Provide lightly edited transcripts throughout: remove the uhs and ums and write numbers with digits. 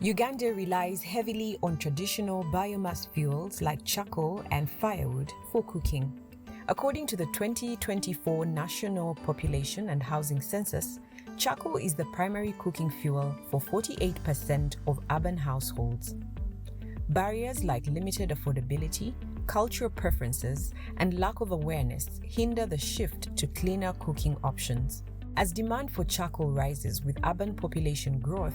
Uganda relies heavily on traditional biomass fuels like charcoal and firewood for cooking. According to the 2024 National Population and Housing Census, charcoal is the primary cooking fuel for 48% of urban households. Barriers like limited affordability, cultural preferences, and lack of awareness hinder the shift to cleaner cooking options. As demand for charcoal rises with urban population growth,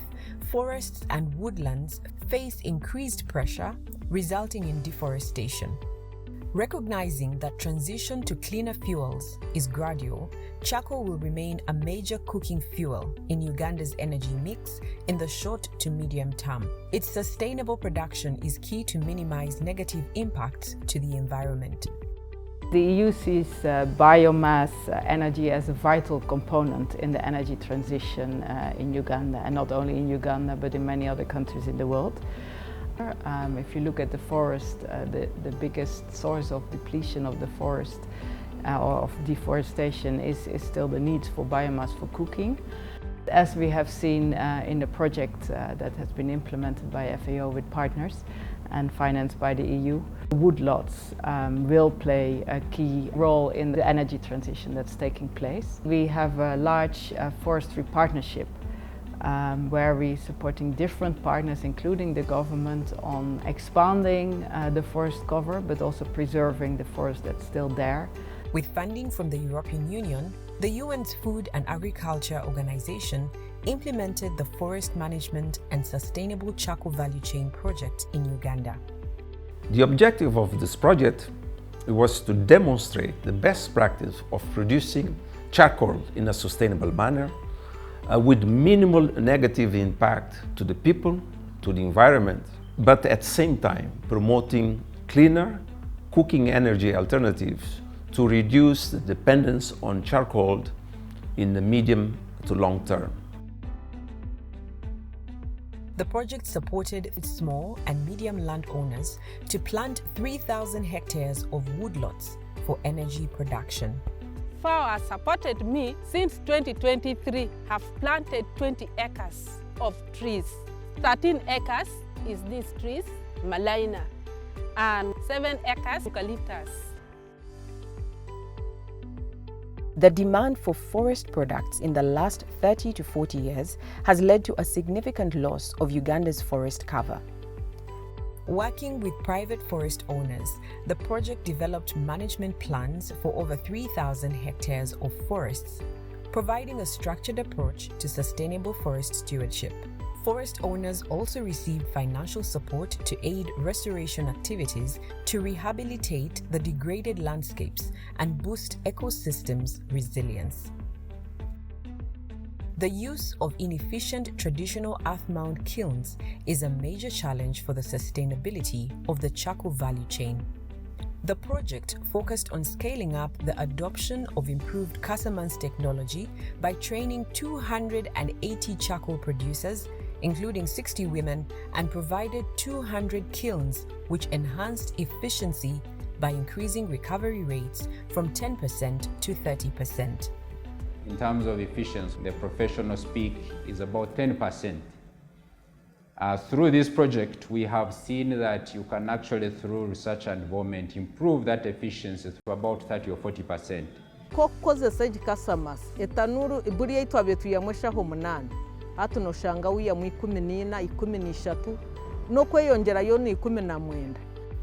forests and woodlands face increased pressure, resulting in deforestation. Recognizing that transition to cleaner fuels is gradual, charcoal will remain a major cooking fuel in Uganda's energy mix in the short to medium term. Its sustainable production is key to minimize negative impacts to the environment. The EU sees biomass energy as a vital component in the energy transition in Uganda, and not only in Uganda but in many other countries in the world. If you look at the forest, the biggest source of depletion of the forest or of deforestation is still the need for biomass for cooking. As we have seen in the project that has been implemented by FAO with partners and financed by the EU, woodlots will play a key role in the energy transition that's taking place. We have a large forestry partnership where we're supporting different partners, including the government, on expanding the forest cover, but also preserving the forest that's still there. With funding from the European Union, the UN's Food and Agriculture Organization implemented the Forest Management and Sustainable Charcoal Value Chain project in Uganda. The objective of this project was to demonstrate the best practice of producing charcoal in a sustainable manner with minimal negative impact to the people, to the environment, but at the same time promoting cleaner cooking energy alternatives to reduce the dependence on charcoal in the medium to long term. The project supported small and medium landowners to plant 3,000 hectares of woodlots for energy production. FAO has supported me since 2023, have planted 20 acres of trees. 13 acres is these trees, Malina, and 7 acres eucalyptus. The demand for forest products in the last 30 to 40 years has led to a significant loss of Uganda's forest cover. Working with private forest owners, the project developed management plans for over 3,000 hectares of forests, providing a structured approach to sustainable forest stewardship. Forest owners also received financial support to aid restoration activities to rehabilitate the degraded landscapes and boost ecosystems' resilience. The use of inefficient traditional earth-mount kilns is a major challenge for the sustainability of the charcoal value chain. The project focused on scaling up the adoption of improved Casamance technology by training 280 charcoal producers, including 60 women, and provided 200 kilns, which enhanced efficiency by increasing recovery rates from 10% to 30%. In terms of efficiency, the professional speak is about 10%. Through this project, we have seen that you can actually, through research and development, improve that efficiency to about 30 or 40%. Kokozesa Casamance, etanuru iburi yaitu abetu ya mweshaho munani. Hatu no shanga uya mu 14, 13, no kweyongera yo ni 19.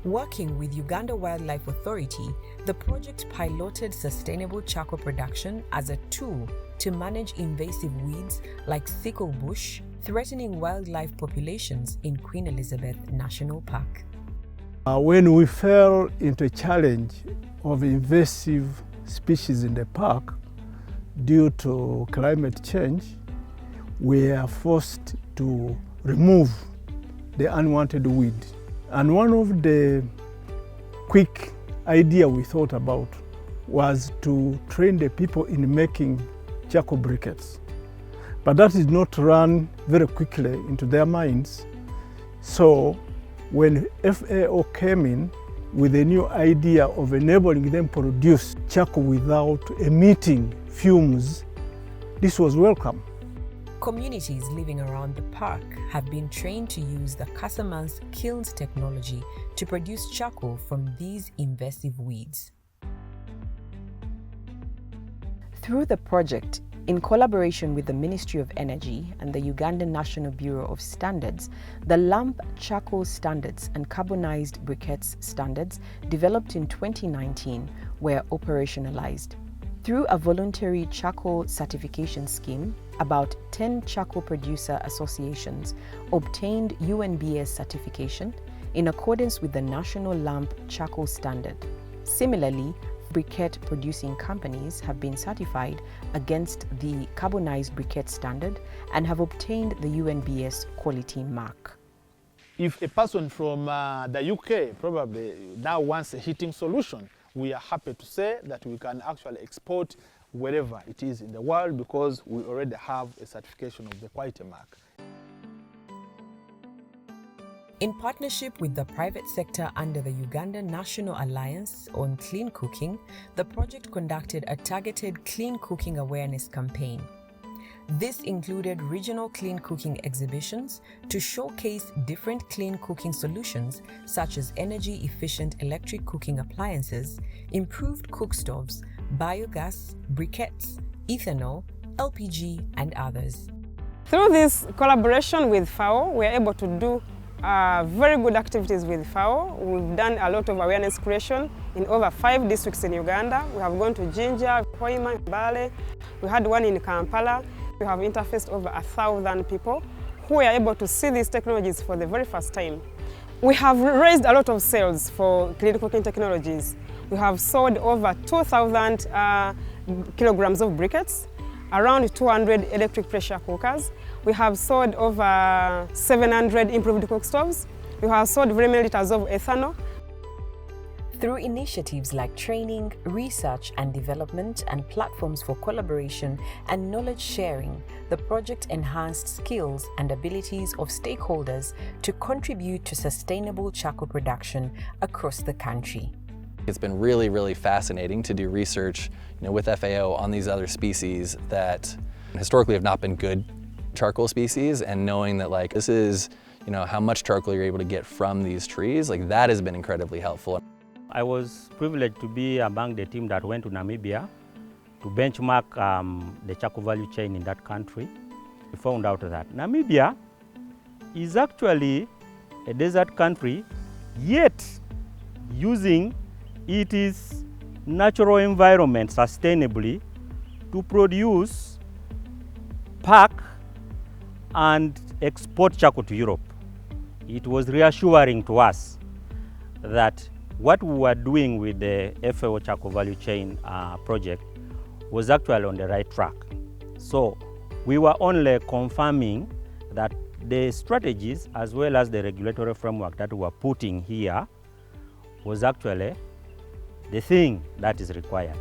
Working with Uganda Wildlife Authority, the project piloted sustainable charcoal production as a tool to manage invasive weeds like sickle bush, threatening wildlife populations in Queen Elizabeth National Park. When we fell into a challenge of invasive species in the park due to climate change, we are forced to remove the unwanted weed. And one of the quick ideas we thought about was to train the people in making charcoal briquettes. But that did not run very quickly into their minds. So when FAO came in with a new idea of enabling them to produce charcoal without emitting fumes, this was welcome. Communities living around the park have been trained to use the Casamance kilns technology to produce charcoal from these invasive weeds. Through the project, in collaboration with the Ministry of Energy and the Ugandan National Bureau of Standards, the LAMP charcoal standards and carbonized briquettes standards developed in 2019 were operationalized. Through a voluntary charcoal certification scheme, about 10 charcoal producer associations obtained UNBS certification in accordance with the National LAMP charcoal standard. Similarly, briquette producing companies have been certified against the carbonized briquette standard and have obtained the UNBS quality mark. If a person from the UK probably now wants a heating solution, we are happy to say that we can actually export wherever it is in the world because we already have a certification of the quality mark. In partnership with the private sector under the Uganda National Alliance on Clean Cooking, the project conducted a targeted clean cooking awareness campaign. This included regional clean cooking exhibitions to showcase different clean cooking solutions such as energy-efficient electric cooking appliances, improved cook stoves, biogas, briquettes, ethanol, LPG, and others. Through this collaboration with FAO, we are able to do very good activities with FAO. We've done a lot of awareness creation in over 5 districts in Uganda. We have gone to Jinja, Hoima, Mbale. We had one in Kampala. We have interfaced over 1,000 people who are able to see these technologies for the very first time. We have raised a lot of sales for clean cooking technologies. We have sold over 2,000 kilograms of briquettes, around 200 electric pressure cookers. We have sold over 700 improved cook stoves. We have sold very many liters of ethanol. Through initiatives like training, research and development, and platforms for collaboration and knowledge sharing, the project enhanced skills and abilities of stakeholders to contribute to sustainable charcoal production across the country. It's been really, really fascinating to do research, with FAO on these other species that historically have not been good charcoal species, and knowing that this is, how much charcoal you're able to get from these trees, that has been incredibly helpful. I was privileged to be among the team that went to Namibia to benchmark the charcoal value chain in that country. We found out that Namibia is actually a desert country, yet using its natural environment sustainably to produce, pack, and export charcoal to Europe. It was reassuring to us that what we were doing with the FAO Charcoal Value Chain project was actually on the right track. So we were only confirming that the strategies as well as the regulatory framework that we were putting here was actually the thing that is required.